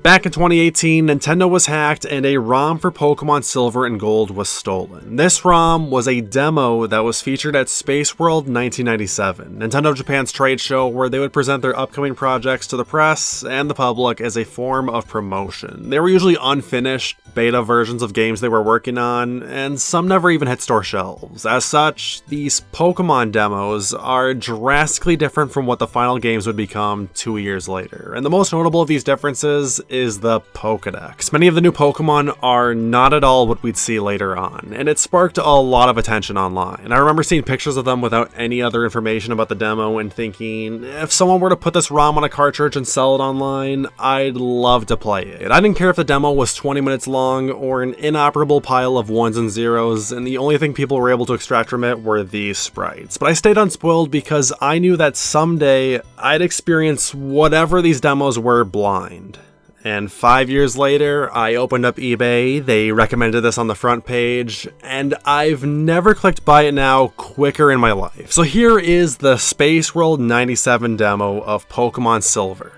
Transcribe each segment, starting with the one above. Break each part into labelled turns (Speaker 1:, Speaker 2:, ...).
Speaker 1: Back in 2018, Nintendo was hacked and a ROM for Pokemon Silver and Gold was stolen. This ROM was a demo that was featured at Spaceworld 1997, Nintendo Japan's trade show where they would present their upcoming projects to the press and the public as a form of promotion. They were usually unfinished beta versions of games they were working on, and some never even hit store shelves. As such, these Pokemon demos are drastically different from what the final games would become 2 years later. And the most notable of these differences is the Pokédex. Many of the new Pokemon are not at all what we'd see later on, and it sparked a lot of attention online. I remember seeing pictures of them without any other information about the demo and thinking, if someone were to put this ROM on a cartridge and sell it online, I'd love to play it. I didn't care if the demo was 20 minutes long or an inoperable pile of ones and zeros, and the only thing people were able to extract from it were these sprites. But I stayed unspoiled because I knew that someday I'd experience whatever these demos were blind. And 5 years later, I opened up eBay, they recommended this on the front page, and I've never clicked buy it now quicker in my life. So here is the Spaceworld 97 demo of Pokemon Silver.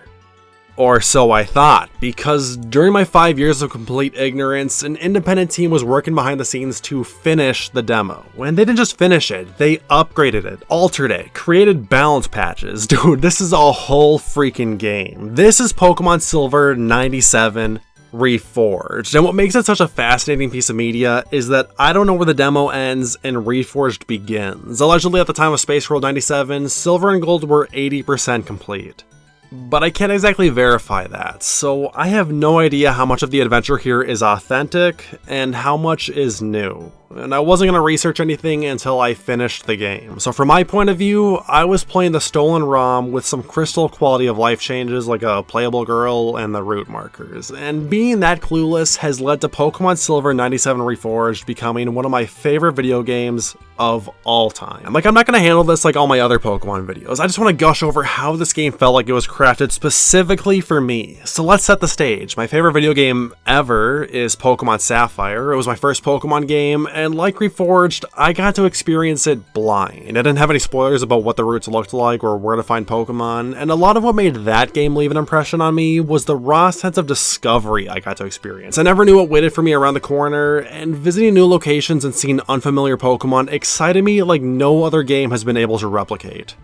Speaker 1: Or so I thought, because during my 5 years of complete ignorance, an independent team was working behind the scenes to finish the demo. And they didn't just finish it, they upgraded it, altered it, created balance patches. Dude, this is a whole freaking game. This is Pokemon Silver 97 Reforged. And what makes it such a fascinating piece of media is that I don't know where the demo ends and Reforged begins. Allegedly at the time of Spaceworld 97, Silver and Gold were 80% complete. But I can't exactly verify that, so I have no idea how much of the adventure here is authentic and how much is new. And I wasn't going to research anything until I finished the game. So from my point of view, I was playing the stolen ROM with some crystal quality of life changes like a playable girl and the route markers. And being that clueless has led to Pokemon Silver 97 Reforged becoming one of my favorite video games of all time. Like, I'm not going to handle this like all my other Pokemon videos. I just want to gush over how this game felt like it was crafted specifically for me. So let's set the stage. My favorite video game ever is Pokemon Sapphire. It was my first Pokemon game, and like Reforged, I got to experience it blind. I didn't have any spoilers about what the routes looked like or where to find Pokemon, and a lot of what made that game leave an impression on me was the raw sense of discovery I got to experience. I never knew what waited for me around the corner, and visiting new locations and seeing unfamiliar Pokemon excited me like no other game has been able to replicate.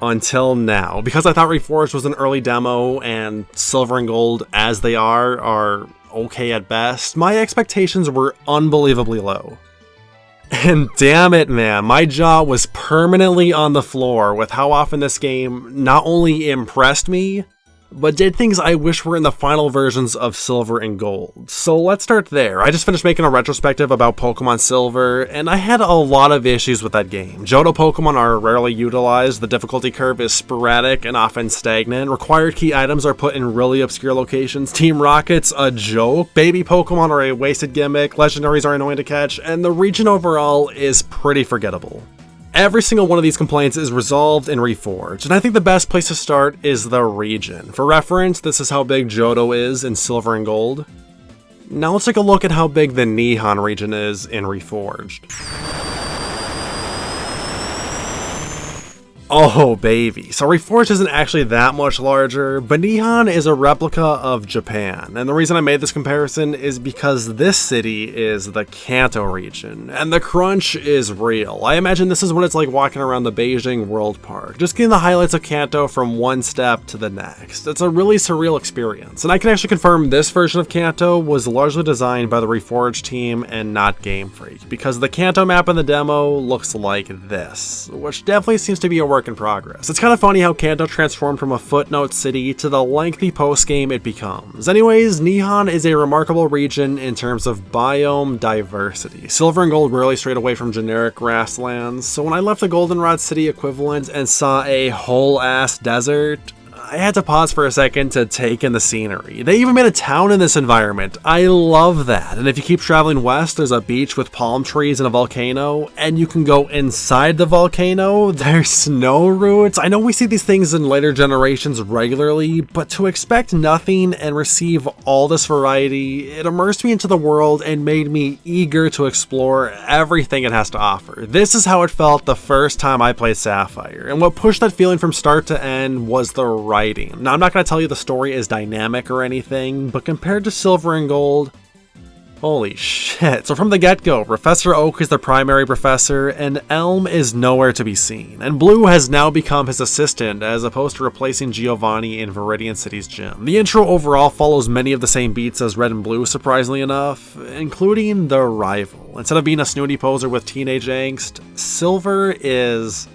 Speaker 1: Until now, because I thought Reforged was an early demo and Silver and Gold as they are okay at best, my expectations were unbelievably low. And damn it, man, my jaw was permanently on the floor with how often this game not only impressed me, but did things I wish were in the final versions of Silver and Gold. So let's start there. I just finished making a retrospective about Pokemon Silver, and I had a lot of issues with that game. Johto Pokemon are rarely utilized, the difficulty curve is sporadic and often stagnant, required key items are put in really obscure locations, Team Rocket's a joke, baby Pokemon are a wasted gimmick, legendaries are annoying to catch, and the region overall is pretty forgettable. Every single one of these complaints is resolved in Reforged, and I think the best place to start is the region. For reference, this is how big Johto is in Silver and Gold. Now let's take a look at how big the Nihon region is in Reforged. Oh baby, so Reforged isn't actually that much larger, but Nihon is a replica of Japan, and the reason I made this comparison is because this city is the Kanto region, and the crunch is real. I imagine this is what it's like walking around the Beijing World Park, just getting the highlights of Kanto from one step to the next. It's a really surreal experience, and I can actually confirm this version of Kanto was largely designed by the Reforged team and not Game Freak, because the Kanto map in the demo looks like this, which definitely seems to be a work in progress. It's kind of funny how Kanto transformed from a footnote city to the lengthy post-game it becomes. Anyways, Nihon is a remarkable region in terms of biome diversity. Silver and Gold rarely strayed away from generic grasslands, so when I left the Goldenrod City equivalent and saw a whole-ass desert, I had to pause for a second to take in the scenery. They even made a town in this environment. I love that. And if you keep traveling west, there's a beach with palm trees and a volcano, and you can go inside the volcano. There's snow routes. I know we see these things in later generations regularly, but to expect nothing and receive all this variety, it immersed me into the world and made me eager to explore everything it has to offer. This is how it felt the first time I played Sapphire, and what pushed that feeling from start to end was the right hiding. Now, I'm not going to tell you the story is dynamic or anything, but compared to Silver and Gold, holy shit. So from the get-go, Professor Oak is the primary professor, and Elm is nowhere to be seen. And Blue has now become his assistant, as opposed to replacing Giovanni in Viridian City's gym. The intro overall follows many of the same beats as Red and Blue, surprisingly enough, including the rival. Instead of being a snooty poser with teenage angst, Silver is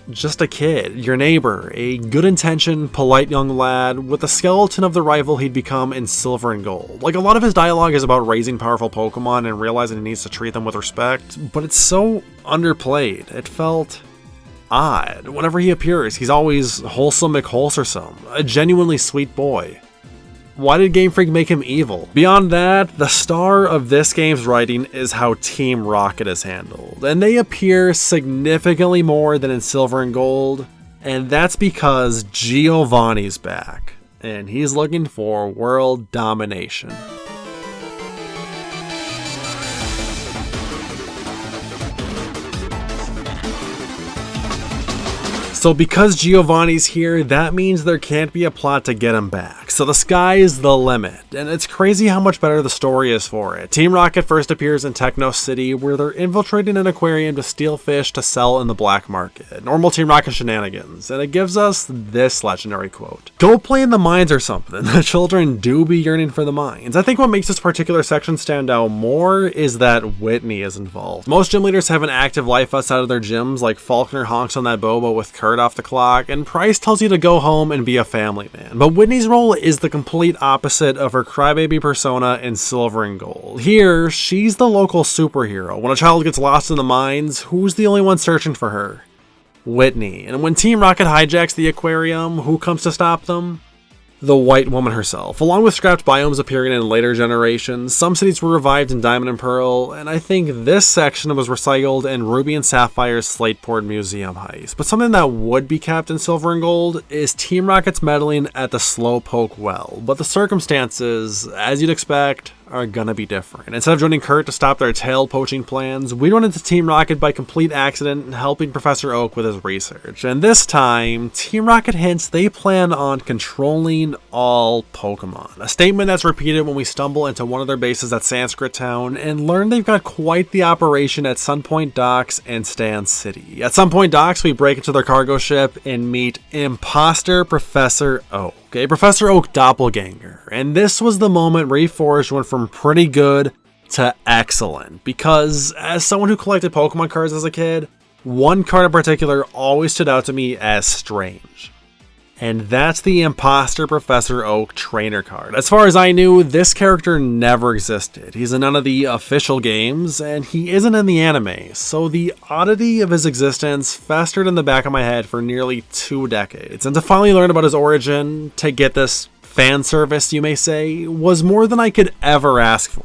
Speaker 1: just a kid, your neighbor, a good-intentioned, polite young lad with a skeleton of the rival he'd become in Silver and Gold. Like, a lot of his dialogue is about raising powerful Pokemon and realizing he needs to treat them with respect, but it's so underplayed. It felt odd. Whenever he appears, he's always wholesome McWholesome, a genuinely sweet boy. Why did Game Freak make him evil? Beyond that, the star of this game's writing is how Team Rocket is handled, and they appear significantly more than in Silver and Gold, and that's because Giovanni's back, and he's looking for world domination. So because Giovanni's here, that means there can't be a plot to get him back. So the sky is the limit, and it's crazy how much better the story is for it. Team Rocket first appears in Techno City, where they're infiltrating an aquarium to steal fish to sell in the black market. Normal Team Rocket shenanigans, and it gives us this legendary quote. "Go play in the mines or something. The children do be yearning for the mines." I think what makes this particular section stand out more is that Whitney is involved. Most gym leaders have an active life outside of their gyms, like Faulkner honks on that boba with Kurt off the clock, and Price tells you to go home and be a family man. But Whitney's role is the complete opposite of her crybaby persona in Silver and Gold. Here, she's the local superhero. When a child gets lost in the mines, who's the only one searching for her? Whitney. And when Team Rocket hijacks the aquarium, who comes to stop them? The White Woman herself. Along with scrapped biomes appearing in later generations, some cities were revived in Diamond and Pearl, and I think this section was recycled in Ruby and Sapphire's Slateport Museum heist. But something that would be kept in Silver and Gold is Team Rocket's meddling at the Slowpoke Well, but the circumstances, as you'd expect, are gonna be different. Instead of joining Kurt to stop their tail poaching plans, we run into Team Rocket by complete accident and helping Professor Oak with his research. And this time, Team Rocket hints they plan on controlling all Pokemon. A statement that's repeated when we stumble into one of their bases at Sanskrit Town and learn they've got quite the operation at Sunpoint Docks and Stan City. At Sunpoint Docks, we break into their cargo ship and meet Imposter Professor Oak, a Professor Oak doppelganger. And this was the moment Reforged went from pretty good to excellent, because as someone who collected Pokemon cards as a kid, one card in particular always stood out to me as strange. And that's the Imposter Professor Oak trainer card. As far as I knew, this character never existed. He's in none of the official games, and he isn't in the anime, so the oddity of his existence festered in the back of my head for nearly 2 decades. And to finally learn about his origin, to get this fan service, you may say, was more than I could ever ask for.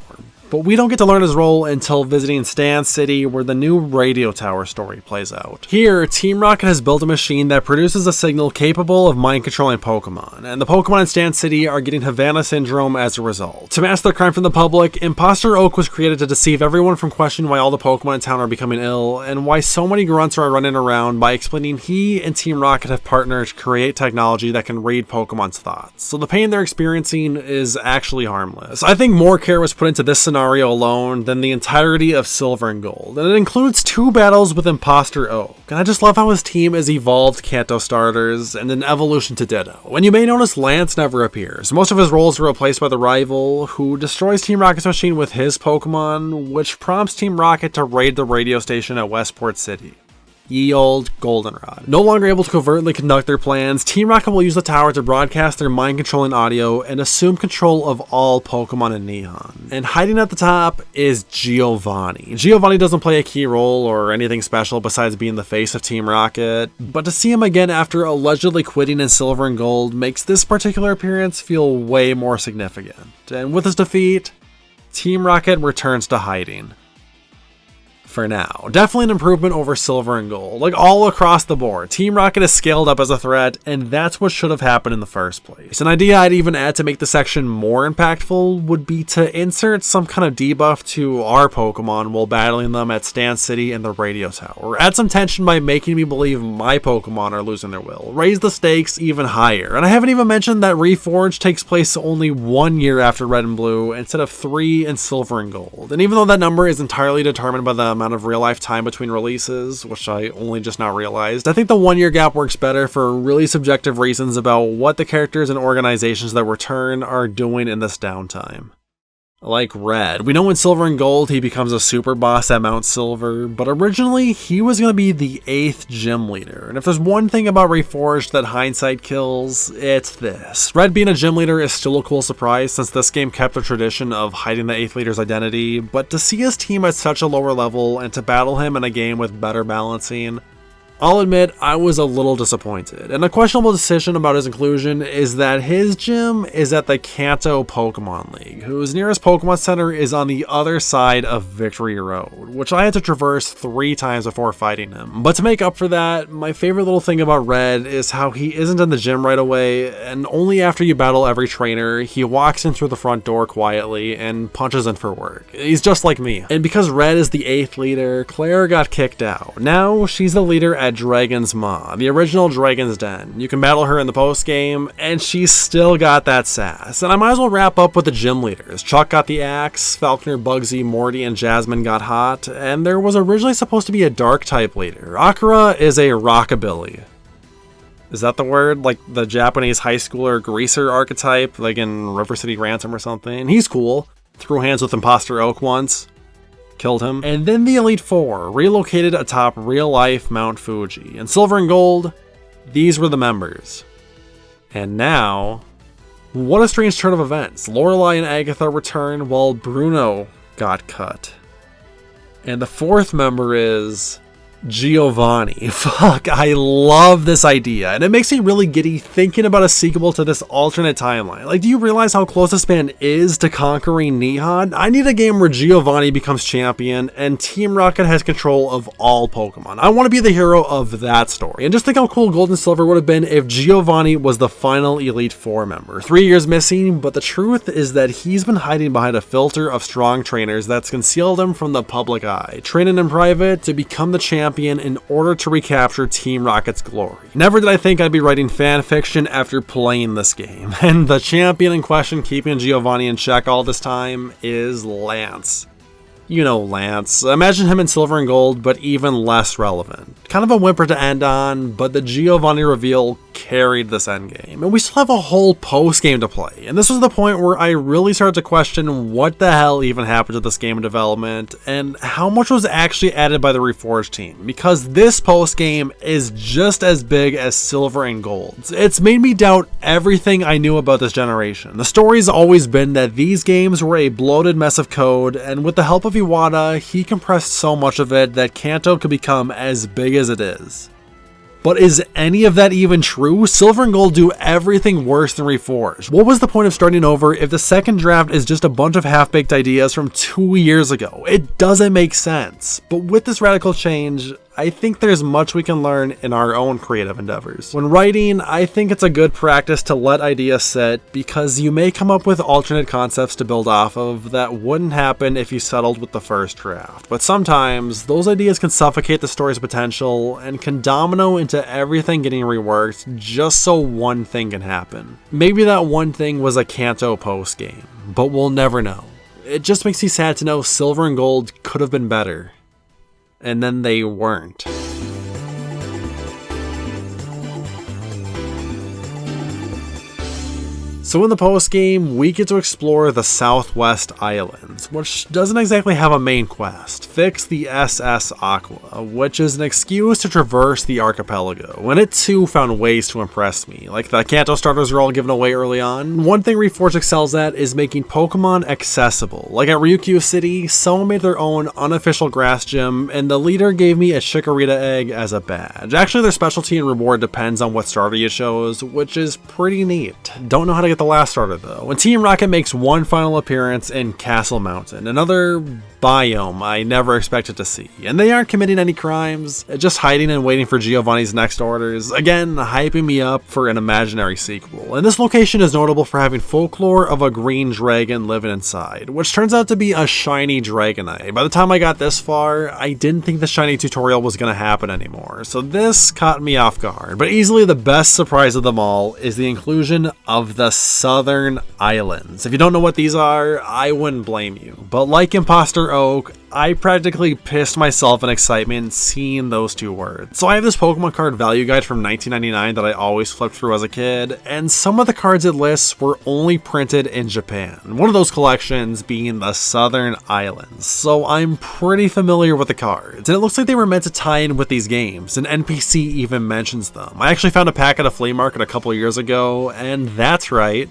Speaker 1: But we don't get to learn his role until visiting Stan City, where the new radio tower story plays out. Here, Team Rocket has built a machine that produces a signal capable of mind-controlling Pokemon, and the Pokemon in Stan City are getting Havana Syndrome as a result. To mask their crime from the public, Imposter Oak was created to deceive everyone from questioning why all the Pokemon in town are becoming ill, and why so many grunts are running around, by explaining he and Team Rocket have partnered to create technology that can read Pokemon's thoughts. So the pain they're experiencing is actually harmless. I think more care was put into this scenario alone than the entirety of Silver and Gold, and it includes 2 battles with Imposter Oak, and I just love how his team is evolved Kanto starters and an evolution to Ditto. And you may notice Lance never appears. Most of his roles are replaced by the rival, who destroys Team Rocket's machine with his Pokemon, which prompts Team Rocket to raid the radio station at Westport City. Ye old Goldenrod. No longer able to covertly conduct their plans, Team Rocket will use the tower to broadcast their mind-controlling audio and assume control of all Pokemon in Nihon. And hiding at the top is Giovanni. Giovanni doesn't play a key role or anything special besides being the face of Team Rocket, but to see him again after allegedly quitting in Silver and Gold makes this particular appearance feel way more significant. And with his defeat, Team Rocket returns to hiding. for now. Definitely an improvement over Silver and Gold, like all across the board. Team Rocket is scaled up as a threat, and that's what should have happened in the first place. An idea I'd even add to make the section more impactful would be to insert some kind of debuff to our Pokemon while battling them at Stan City and the Radio Tower. Add some tension by making me believe my Pokemon are losing their will. Raise the stakes even higher. And I haven't even mentioned that Reforged takes place only 1 year after Red and Blue instead of 3 in Silver and Gold. And even though that number is entirely determined by the amount of real-life time between releases, which I only just now realized, I think the 1 year gap works better for really subjective reasons about what the characters and organizations that return are doing in this downtime. Like Red. We know in Silver and Gold he becomes a super boss at Mount Silver, but originally he was going to be the 8th gym leader. And if there's one thing about Reforged that hindsight kills, it's this. Red being a gym leader is still a cool surprise since this game kept the tradition of hiding the 8th leader's identity, but to see his team at such a lower level and to battle him in a game with better balancing, I'll admit I was a little disappointed, and a questionable decision about his inclusion is that his gym is at the Kanto Pokemon League, whose nearest Pokemon Center is on the other side of Victory Road, which I had to traverse 3 times before fighting him. But to make up for that, my favorite little thing about Red is how he isn't in the gym right away, and only after you battle every trainer, he walks in through the front door quietly and punches in for work. He's just like me. And because Red is the 8th leader, Claire got kicked out. Now she's the leader at Dragon's Maw, the original Dragon's Den. You can battle her in the post game, and she's still got that sass. And I might as well wrap up with the gym leaders. Chuck got the axe, Falconer, Bugsy, Morty, and Jasmine got hot, and there was originally supposed to be a dark type leader. Ochre is a rockabilly. Is that the word? Like the Japanese high schooler greaser archetype, like in River City Ransom or something. He's cool. Threw hands with Imposter Oak once. Killed him. And then the Elite Four relocated atop real-life Mount Fuji. In Silver and Gold, these were the members. And now, what a strange turn of events. Lorelei and Agatha return while Bruno got cut. And the 4th member is Giovanni. Fuck, I love this idea, and it makes me really giddy thinking about a sequel to this alternate timeline. Like, do you realize how close this man is to conquering Nihon? I need a game where Giovanni becomes champion and Team Rocket has control of all Pokemon. I want to be the hero of that story. And just think how cool Gold and Silver would have been if Giovanni was the final Elite Four member. 3 years missing, but the truth is that he's been hiding behind a filter of strong trainers that's concealed him from the public eye, training in private to become the champion in order to recapture Team Rocket's glory. Never did I think I'd be writing fan fiction after playing this game, and the champion in question keeping Giovanni in check all this time is Lance. You know Lance. Imagine him in Silver and Gold, but even less relevant. Kind of a whimper to end on, but the Giovanni reveal carried this endgame. And we still have a whole post-game to play. And this was the point where I really started to question what the hell even happened to this game in development, and how much was actually added by the Reforged team. Because this post-game is just as big as Silver and Gold. It's made me doubt everything I knew about this generation. The story's always been that these games were a bloated mess of code, and with the help of Iwata, he compressed so much of it that Kanto could become as big as it is. But is any of that even true? Silver and Gold do everything worse than Reforged. What was the point of starting over if the second draft is just a bunch of half-baked ideas from 2 years ago? It doesn't make sense. But with this radical change, I think there's much we can learn in our own creative endeavors. When writing, I think it's a good practice to let ideas sit, because you may come up with alternate concepts to build off of that wouldn't happen if you settled with the first draft. But sometimes, those ideas can suffocate the story's potential and can domino into everything getting reworked just so one thing can happen. Maybe that one thing was a Kanto post game, but we'll never know. It just makes me sad to know Silver and Gold could have been better. And then they weren't. So in the post-game, we get to explore the Southwest Islands, which doesn't exactly have a main quest. Fix the SS Aqua, which is an excuse to traverse the archipelago, and it too found ways to impress me, like the Kanto starters are all given away early on. One thing Reforged excels at is making Pokemon accessible. Like at Ryukyu City, someone made their own unofficial grass gym, and the leader gave me a Chikorita egg as a badge. Actually, their specialty and reward depends on what starter you chose, which is pretty neat. Don't know how to get at the last starter though, and Team Rocket makes one final appearance in Castle Mountain, another biome I never expected to see. And they aren't committing any crimes, just hiding and waiting for Giovanni's next orders, again hyping me up for an imaginary sequel. And this location is notable for having folklore of a green dragon living inside, which turns out to be a shiny Dragonite. By the time I got this far, I didn't think the shiny tutorial was going to happen anymore, so this caught me off guard. But easily the best surprise of them all is the inclusion of the Southern Islands. If you don't know what these are, I wouldn't blame you. But like Imposter Oak, I practically pissed myself in excitement seeing those two words. So I have this Pokemon card value guide from 1999 that I always flipped through as a kid, and some of the cards it lists were only printed in Japan. One of those collections being the Southern Islands. So I'm pretty familiar with the cards, and it looks like they were meant to tie in with these games. An NPC even mentions them. I actually found a pack at a flea market a couple years ago, and that's right,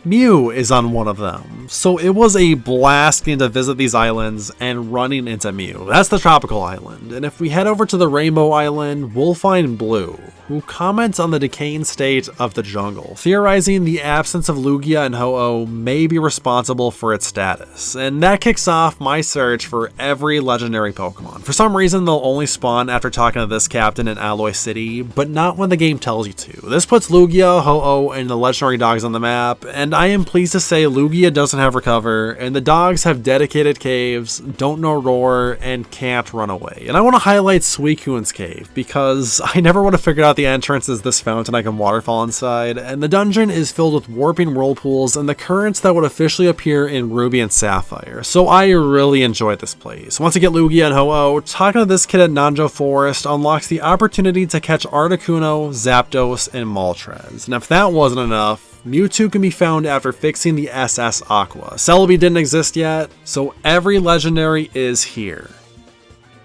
Speaker 1: Mew is on one of them. So it was a blast getting to visit these islands and running into Mew. That's the tropical island. And if we head over to the Rainbow Island, we'll find Blue, who comments on the decaying state of the jungle, theorizing the absence of Lugia and Ho-Oh may be responsible for its status. And that kicks off my search for every legendary Pokemon. For some reason, they'll only spawn after talking to this captain in Alloy City, but not when the game tells you to. This puts Lugia, Ho-Oh, and the legendary dogs on the map, and I am pleased to say Lugia doesn't have Recover, and the dogs have dedicated caves, don't know Roar, and can't run away. And I want to highlight Suicune's cave, because I never would have figured out the entrance is this fountain I can waterfall inside, and the dungeon is filled with warping whirlpools and the currents that would officially appear in Ruby and Sapphire, so I really enjoyed this place. Once you get Lugia and Ho-Oh, talking to this kid at Nanjo Forest unlocks the opportunity to catch Articuno, Zapdos, and Moltres. And if that wasn't enough, Mewtwo can be found after fixing the SS Aqua. Celebi didn't exist yet, so every legendary is here.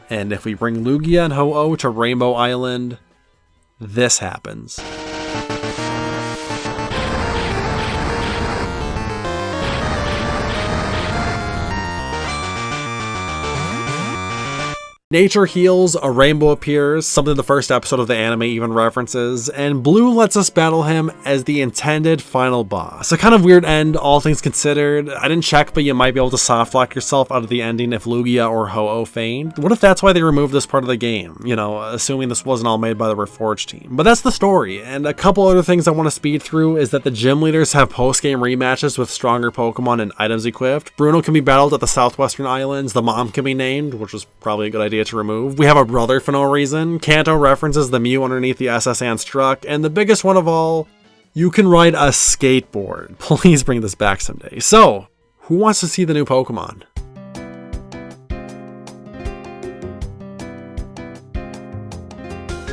Speaker 1: And if we bring Lugia and Ho-Oh to Rainbow Island, this happens. Nature heals, a rainbow appears, something the first episode of the anime even references, and Blue lets us battle him as the intended final boss. A kind of weird end, all things considered. I didn't check, but you might be able to soft lock yourself out of the ending if Lugia or Ho-Oh faint. What if that's why they removed this part of the game? You know, assuming this wasn't all made by the Reforged team. But that's the story, and a couple other things I want to speed through is that the gym leaders have post-game rematches with stronger Pokemon and items equipped. Bruno can be battled at the Southwestern Islands, the mom can be named, which was probably a good idea to remove. We have a brother for no reason. Kanto references the Mew underneath the SS Ant's truck, and the biggest one of all, you can ride a skateboard. Please bring this back someday. So, who wants to see the new Pokemon?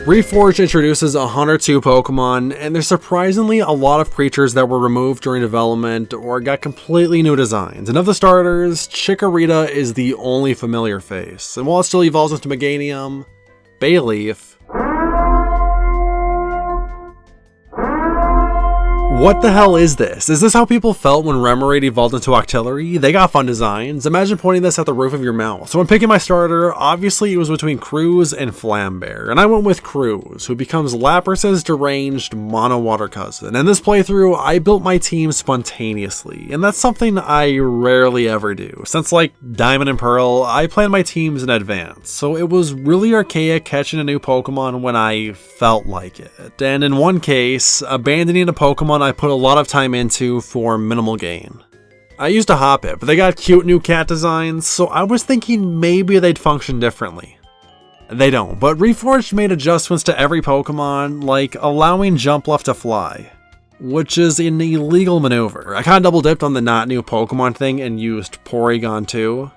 Speaker 1: Reforged introduces 102 Pokemon, and there's surprisingly a lot of creatures that were removed during development or got completely new designs. And of the starters, Chikorita is the only familiar face. And while it still evolves into Meganium, Bayleaf. What the hell is this? Is this how people felt when Remoraid evolved into Octillery? They got fun designs. Imagine pointing this at the roof of your mouth. So when picking my starter, obviously it was between Cruz and Flambear, and I went with Cruz, who becomes Lapras's deranged mono water cousin. In this playthrough, I built my team spontaneously, and that's something I rarely ever do. Since like Diamond and Pearl, I plan my teams in advance, so it was really archaic catching a new Pokemon when I felt like it. And in one case, abandoning a Pokemon I put a lot of time into for minimal gain. I used a Hoppip, but they got cute new cat designs, so I was thinking maybe they'd function differently. They don't, but Reforged made adjustments to every Pokemon, like allowing Jumpluff to fly, which is an illegal maneuver. I kinda double dipped on the not new Pokemon thing and used Porygon too,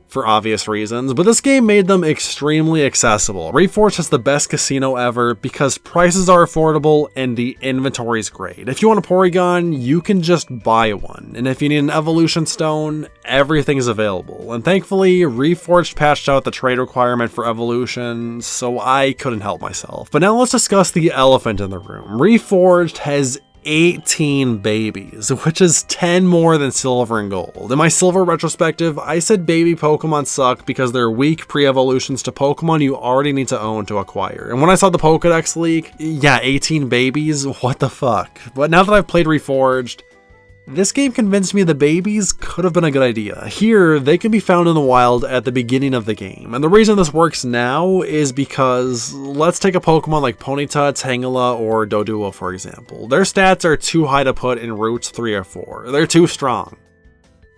Speaker 1: for obvious reasons, but this game made them extremely accessible. Reforged has the best casino ever because prices are affordable and the inventory is great. If you want a Porygon, you can just buy one, and if you need an evolution stone, everything is available. And thankfully, Reforged patched out the trade requirement for evolution, so I couldn't help myself. But now let's discuss the elephant in the room. Reforged has 18 babies, which is 10 more than Silver and Gold. In my Silver retrospective, I said baby Pokemon suck because they're weak pre-evolutions to Pokemon you already need to own to acquire. And when I saw the Pokedex leak, yeah, 18 babies, what the fuck. But now that I've played Reforged, this game convinced me the babies could have been a good idea. Here, they can be found in the wild at the beginning of the game, and the reason this works now is because, let's take a Pokemon like Ponyta, Tangela, or Doduo for example. Their stats are too high to put in Routes 3 or 4, they're too strong.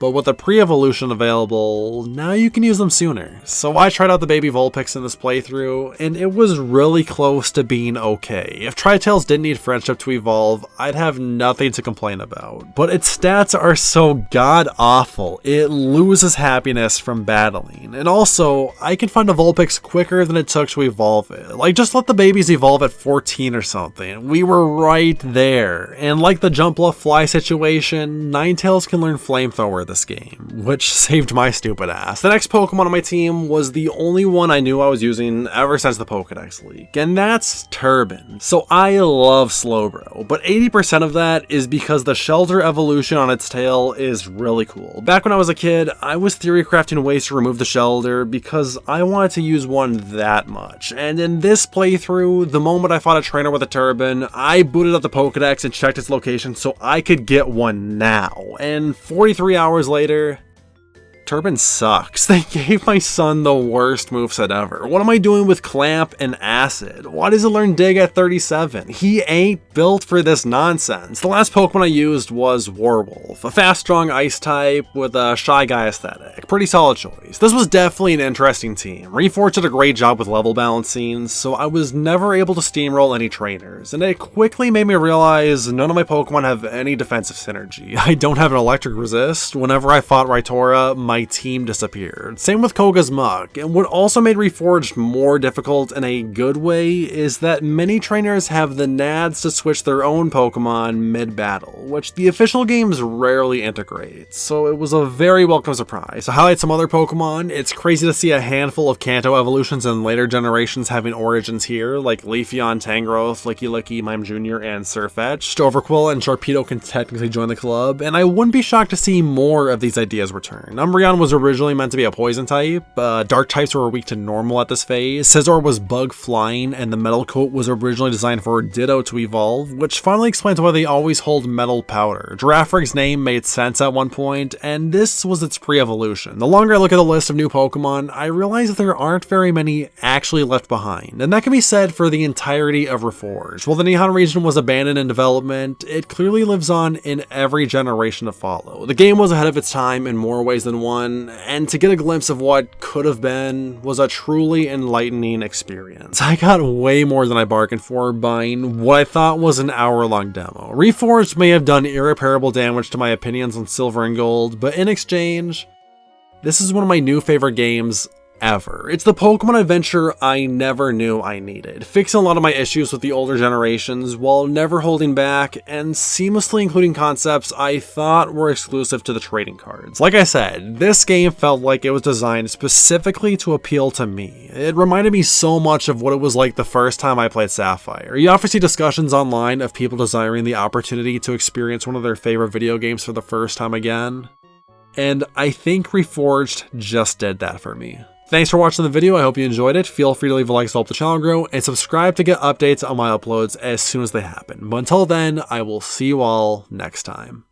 Speaker 1: But with the pre-evolution available, now you can use them sooner. So I tried out the baby Vulpix in this playthrough, and it was really close to being okay. If Tri-Tails didn't need friendship to evolve, I'd have nothing to complain about. But its stats are so god-awful, it loses happiness from battling. And also, I can find a Vulpix quicker than it took to evolve it. Like, just let the babies evolve at 14 or something. We were right there. And like the Jumpluff Fly situation, Ninetales can learn Flamethrower this game, which saved my stupid ass. The next Pokemon on my team was the only one I knew I was using ever since the Pokedex leak, and that's Turban. So I love Slowbro, but 80% of that is because the Shelter evolution on its tail is really cool. Back when I was a kid, I was theory crafting ways to remove the Shelter because I wanted to use one that much, and in this playthrough, the moment I fought a trainer with a Turban, I booted up the Pokedex and checked its location so I could get one now, and 43 hours later, Turban sucks. They gave my son the worst moveset ever. What am I doing with Clamp and Acid? Why does it learn Dig at 37? He ain't built for this nonsense. The last Pokemon I used was Warwolf, a fast, strong ice type with a Shy Guy aesthetic. Pretty solid choice. This was definitely an interesting team. Reforged did a great job with level balancing, so I was never able to steamroll any trainers, and it quickly made me realize none of my Pokemon have any defensive synergy. I don't have an electric resist. Whenever I fought Rhytora, my team disappeared. Same with Koga's Muk, and what also made Reforged more difficult in a good way is that many trainers have the nads to switch their own Pokemon mid-battle, which the official games rarely integrate, so it was a very welcome surprise. To highlight some other Pokemon, it's crazy to see a handful of Kanto evolutions in later generations having origins here, like Leafeon, Tangrowth, Licky, Mime Jr., and Sirfetch'd. Overquill and Sharpedo can technically join the club, and I wouldn't be shocked to see more of these ideas return. Umbreon was originally meant to be a poison type, dark types were weak to normal at this phase, Scizor was bug flying, and the metal coat was originally designed for Ditto to evolve, which finally explains why they always hold metal powder. Giraffrig's name made sense at one point, and this was its pre-evolution. The longer I look at the list of new Pokemon, I realize that there aren't very many actually left behind, and that can be said for the entirety of Reforged. While the Nihon region was abandoned in development, it clearly lives on in every generation to follow. The game was ahead of its time in more ways than one, and to get a glimpse of what could have been was a truly enlightening experience. I got way more than I bargained for buying what I thought was an hour-long demo. Reforged may have done irreparable damage to my opinions on Silver and Gold, but in exchange, this is one of my new favorite games ever. It's the Pokemon adventure I never knew I needed, fixing a lot of my issues with the older generations while never holding back and seamlessly including concepts I thought were exclusive to the trading cards. Like I said, this game felt like it was designed specifically to appeal to me. It reminded me so much of what it was like the first time I played Sapphire. You often see discussions online of people desiring the opportunity to experience one of their favorite video games for the first time again, and I think Reforged just did that for me. Thanks for watching the video, I hope you enjoyed it. Feel free to leave a like to help the channel grow, and subscribe to get updates on my uploads as soon as they happen. But until then, I will see you all next time.